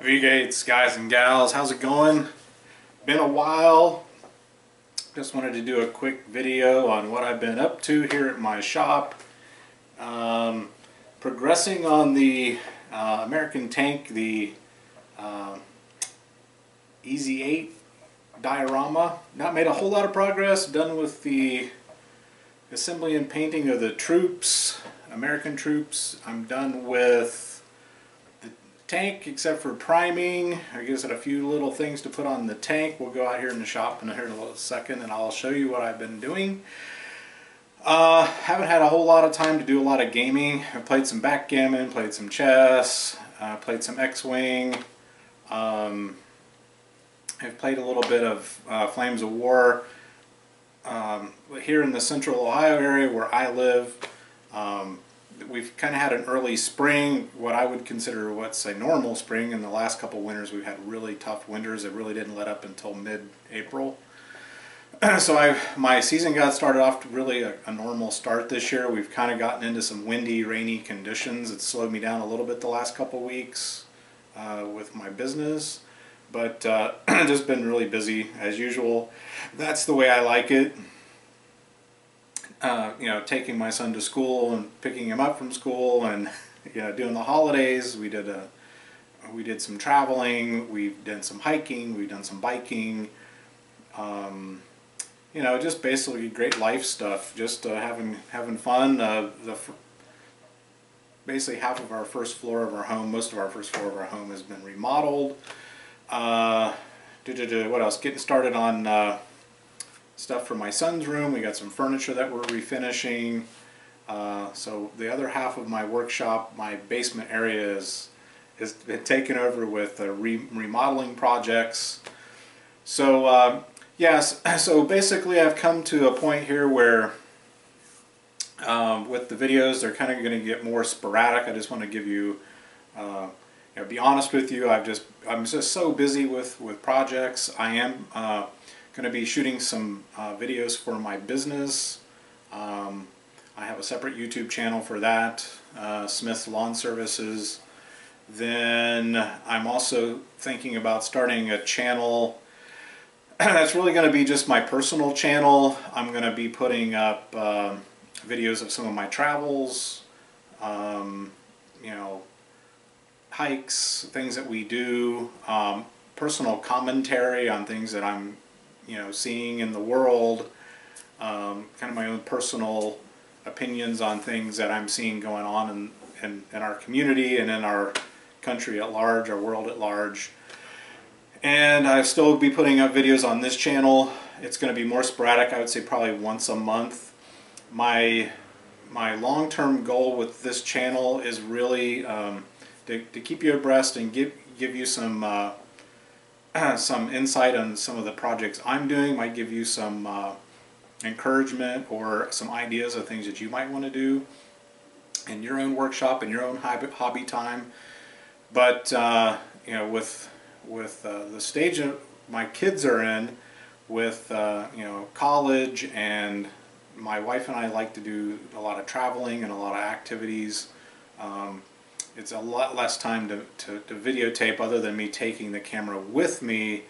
V-Gates, guys and gals, how's it going? Been a while. Just wanted to do a quick video on what I've been up to here at my shop. Progressing on the American Tank, the Easy 8 diorama. Not made a whole lot of progress. Done with the assembly and painting of the troops, American troops. I'm done with the tank except for priming. I guess a few little things to put on the tank. We'll go out here in the shop in here in a little second and I'll show you what I've been doing. Haven't had a whole lot of time to do a lot of gaming. I played some backgammon, played some chess, played some X-Wing. I've played a little bit of Flames of War. Here in the central Ohio area where I live, we've kind of had an early spring, what I would consider what's a normal spring. In the last couple winters we've had really tough winters that really didn't let up until mid-April. So my season got started off to really a normal start this year. We've kind of gotten into some windy, rainy conditions. It slowed me down a little bit the last couple weeks with my business. But just been really busy as usual. That's the way I like it. You know, taking my son to school and picking him up from school, and you know, doing the holidays. We did some traveling. We've done some hiking. We've done some biking. You know, just basically great life stuff. Just having fun. Basically half of our first floor of our home, most of our first floor of our home has been remodeled. What else? Getting started on stuff for my son's room. We got some furniture that we're refinishing. So the other half of my workshop, my basement area, has been taken over with remodeling projects. So yes, so basically I've come to a point here where with the videos, they're kind of going to get more sporadic. I just want to give you, you know, be honest with you. I'm just so busy with projects. I am going to be shooting some videos for my business. I have a separate YouTube channel for that, Smith's Lawn Services. Then I'm also thinking about starting a channel that's really going to be just my personal channel. I'm going to be putting up videos of some of my travels, you know, hikes, things that we do, personal commentary on things that I'm, you know, seeing in the world, kind of my own personal opinions on things that I'm seeing going on in our community and in our country at large, our world at large. And I'll still be putting up videos on this channel. It's going to be more sporadic. I would say probably once a month. My long-term goal with this channel is really to keep you abreast and give you some insight on some of the projects I'm doing. Might give you some encouragement or some ideas of things that you might want to do in your own workshop, in your own hobby time. But you know, with the stage of my kids are in, with you know, college, and my wife and I like to do a lot of traveling and a lot of activities. It's a lot less time to videotape, other than me taking the camera with me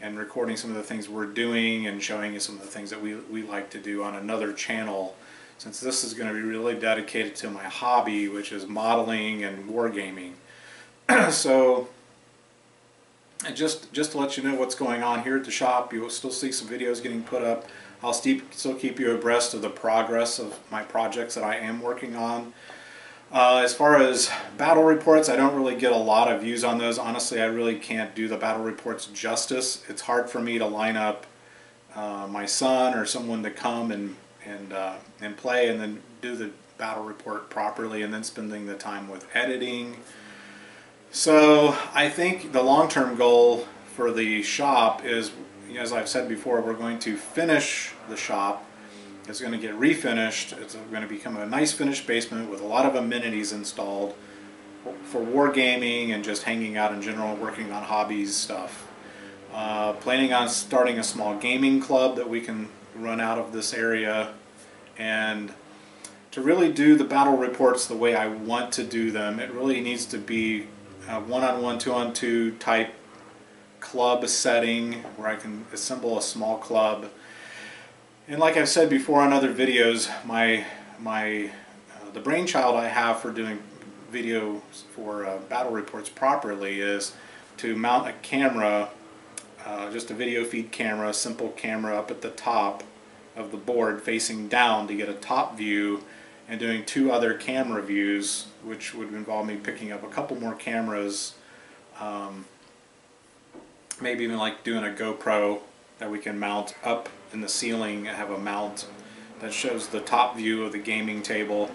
and recording some of the things we're doing and showing you some of the things that we like to do on another channel, since this is going to be really dedicated to my hobby, which is modeling and wargaming. So just to let you know what's going on here at the shop, you will still see some videos getting put up. I'll still keep you abreast of the progress of my projects that I am working on. As far as battle reports, I don't really get a lot of views on those. Honestly, I really can't do the battle reports justice. It's hard for me to line up my son or someone to come and play and then do the battle report properly, and then spending the time with editing. So I think the long-term goal for the shop is, as I've said before, we're going to finish the shop. It's going to get refinished. It's going to become a nice finished basement with a lot of amenities installed for wargaming and just hanging out in general, working on hobbies stuff. Planning on starting a small gaming club that we can run out of this area, and to really do the battle reports the way I want to do them, it really needs to be one-on-one, two-on-two type club setting where I can assemble a small club. And like I've said before on other videos, the brainchild I have for doing videos for battle reports properly is to mount a camera, just a video feed camera, simple camera up at the top of the board facing down to get a top view, and doing 2 other camera views, which would involve me picking up a couple more cameras, maybe even like doing a GoPro that we can mount up in the ceiling and have a mount that shows the top view of the gaming table.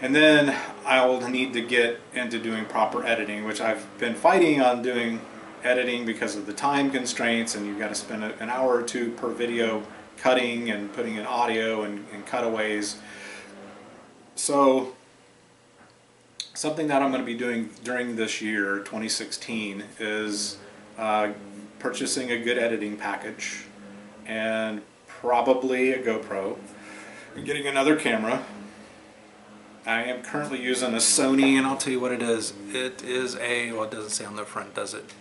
And then I'll need to get into doing proper editing, which I've been fighting on doing editing because of the time constraints, and you've got to spend an hour or 2 per video cutting and putting in audio and cutaways. So something that I'm going to be doing during this year, 2016, is purchasing a good editing package and probably a GoPro, and getting another camera. I am currently using a Sony, and I'll tell you what it is. It is a, well, it doesn't say on the front, does it?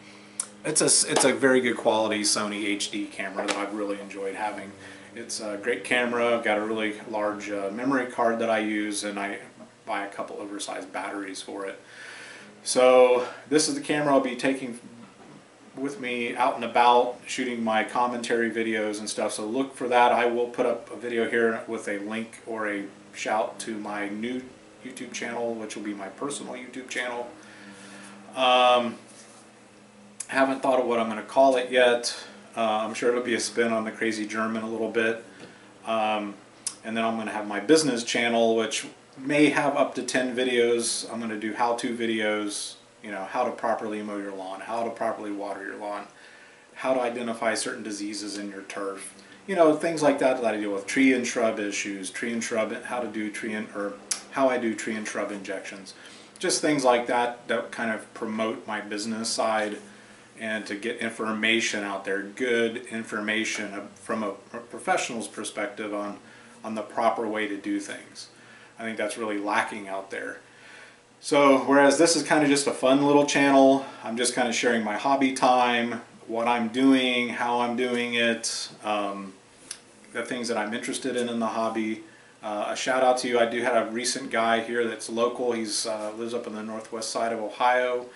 It's a very good quality Sony HD camera that I've really enjoyed having. It's a great camera. I've got a really large memory card that I use, and I buy a couple oversized batteries for it. So this is the camera I'll be taking with me out and about, shooting my commentary videos and stuff. So look for that. I will put up a video here with a link or a shout to my new YouTube channel, which will be my personal YouTube channel. Haven't thought of what I'm going to call it yet. I'm sure it'll be a spin on the Crazy German a little bit. And then I'm going to have my business channel, which may have up to 10 videos. I'm going to do how-to videos, you know, how to properly mow your lawn, how to properly water your lawn, how to identify certain diseases in your turf. You know, things like that that I deal with. Tree and shrub issues, tree and shrub, how to do tree and, or how I do tree and shrub injections. Just things like that that kind of promote my business side, and to get information out there, good information from a professional's perspective on the proper way to do things. I think that's really lacking out there. So whereas this is kind of just a fun little channel, I'm just kind of sharing my hobby time, what I'm doing, how I'm doing it, the things that I'm interested in the hobby. A shout out to you. I do have a recent guy here that's local. He's lives up on the northwest side of Ohio,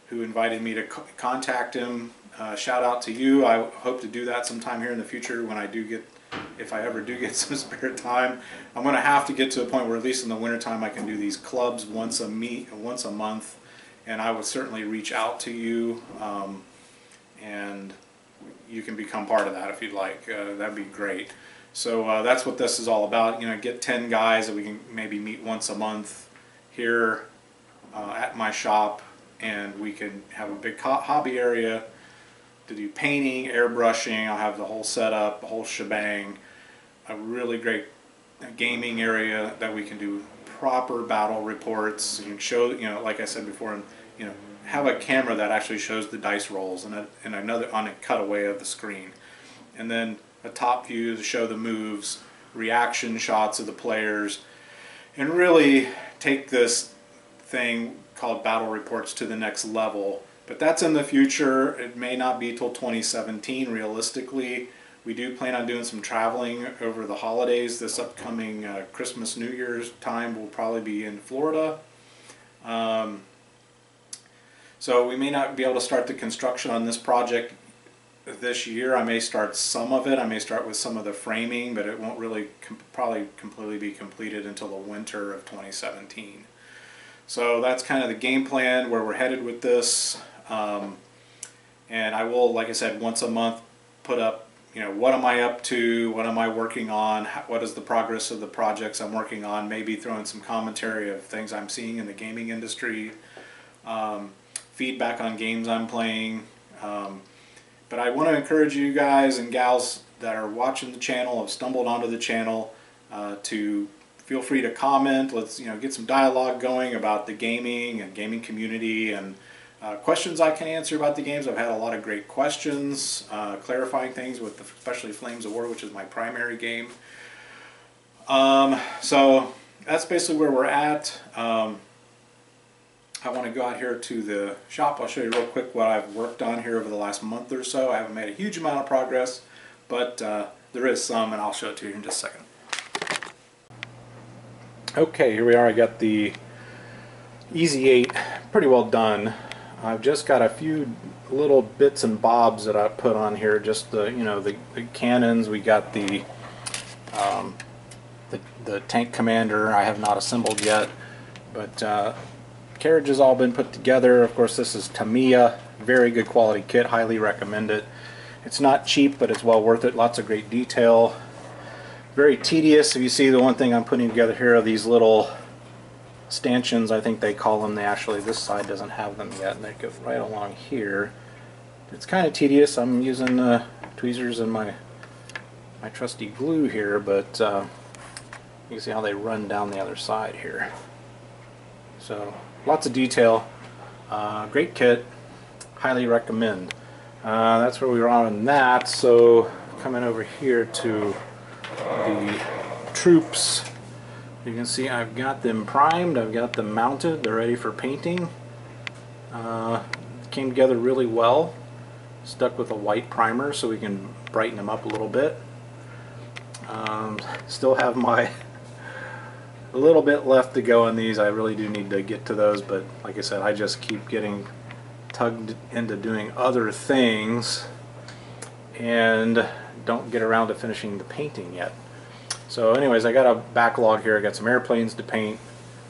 who invited me to contact him. Shout out to you. I hope to do that sometime here in the future when I do get, if I ever do get some spare time. I'm going to have to get to a point where at least in the wintertime I can do these clubs once a month, and I would certainly reach out to you, and you can become part of that if you'd like. That'd be great. So that's what this is all about. You know, get 10 guys that we can maybe meet once a month here at my shop, and we can have a big hobby area to do painting, airbrushing. I'll have the whole setup, the whole shebang. A really great gaming area that we can do proper battle reports. You can show, you know, like I said before, and you know, have a camera that actually shows the dice rolls, and another on a cutaway of the screen, and then a top view to show the moves, reaction shots of the players, and really take this thing called battle reports to the next level. But that's in the future. It may not be till 2017 realistically. We do plan on doing some traveling over the holidays. This upcoming Christmas, New Year's time will probably be in Florida. So we may not be able to start the construction on this project this year. I may start some of it. I may start with some of the framing, but it won't really probably completely be completed until the winter of 2017. So that's kind of the game plan, where we're headed with this. And I will, like I said, once a month put up, you know, what am I up to, what am I working on, what is the progress of the projects I'm working on, maybe throwing some commentary of things I'm seeing in the gaming industry, feedback on games I'm playing. But I want to encourage you guys and gals that are watching the channel, have stumbled onto the channel, to feel free to comment. Let's, you know, get some dialogue going about the gaming and gaming community, and questions I can answer about the games. I've had a lot of great questions, clarifying things with especially Flames of War, which is my primary game. So that's basically where we're at. I want to go out here to the shop. I'll show you real quick what I've worked on here over the last month or so. I haven't made a huge amount of progress, but there is some, and I'll show it to you in just a second. Okay, here we are. I got the Easy 8 pretty well done. I've just got a few little bits and bobs that I put on here. Just the the cannons. We got the tank commander. I have not assembled yet, but carriage has all been put together. Of course, this is Tamiya, very good quality kit, highly recommend it. It's not cheap, but it's well worth it. Lots of great detail. Very tedious. If you see, the one thing I'm putting together here are these little stanchions, I think they call them. They actually, this side doesn't have them yet, and they go right along here. It's kind of tedious. I'm using tweezers and my trusty glue here, but you can see how they run down the other side here. So lots of detail, great kit, highly recommend. That's where we were on that. So coming over here to the troops, you can see I've got them primed, I've got them mounted, they're ready for painting. Came together really well. Stuck with a white primer so we can brighten them up a little bit. Still have a little bit left to go on these. I really do need to get to those, but like I said, I just keep getting tugged into doing other things and don't get around to finishing the painting yet. So anyways, I got a backlog here. I got some airplanes to paint,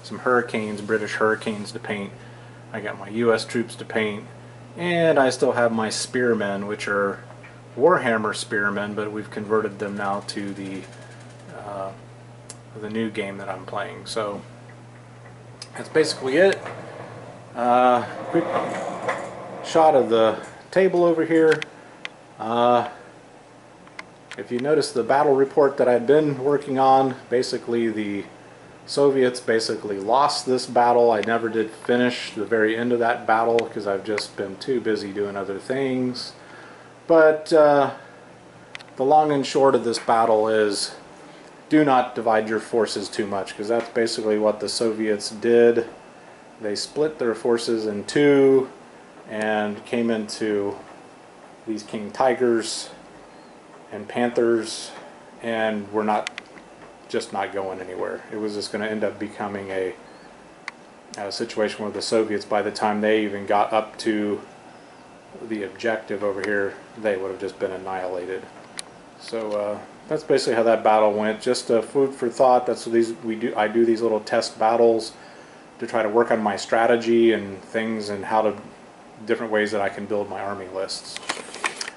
some Hurricanes, British Hurricanes to paint. I got my US troops to paint, and I still have my spearmen, which are Warhammer spearmen, but we've converted them now to the new game that I'm playing. So that's basically it. Quick shot of the table over here. If you notice the battle report that I'd been working on, basically the Soviets basically lost this battle. I never did finish the very end of that battle because I've just been too busy doing other things. But the long and short of this battle is, do not divide your forces too much, because that's basically what the Soviets did. They split their forces in two and came into these King Tigers and Panthers, and were not going anywhere. It was just going to end up becoming a situation where the Soviets, by the time they even got up to the objective over here, they would have just been annihilated. So that's basically how that battle went. Just food for thought. That's what I do these little test battles to try to work on my strategy and things, and how to different ways that I can build my army lists.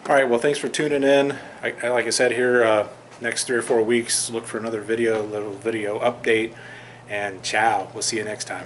All right, well, thanks for tuning in. Like I said here, next 3 or 4 weeks, look for another little video update, and ciao. We'll see you next time.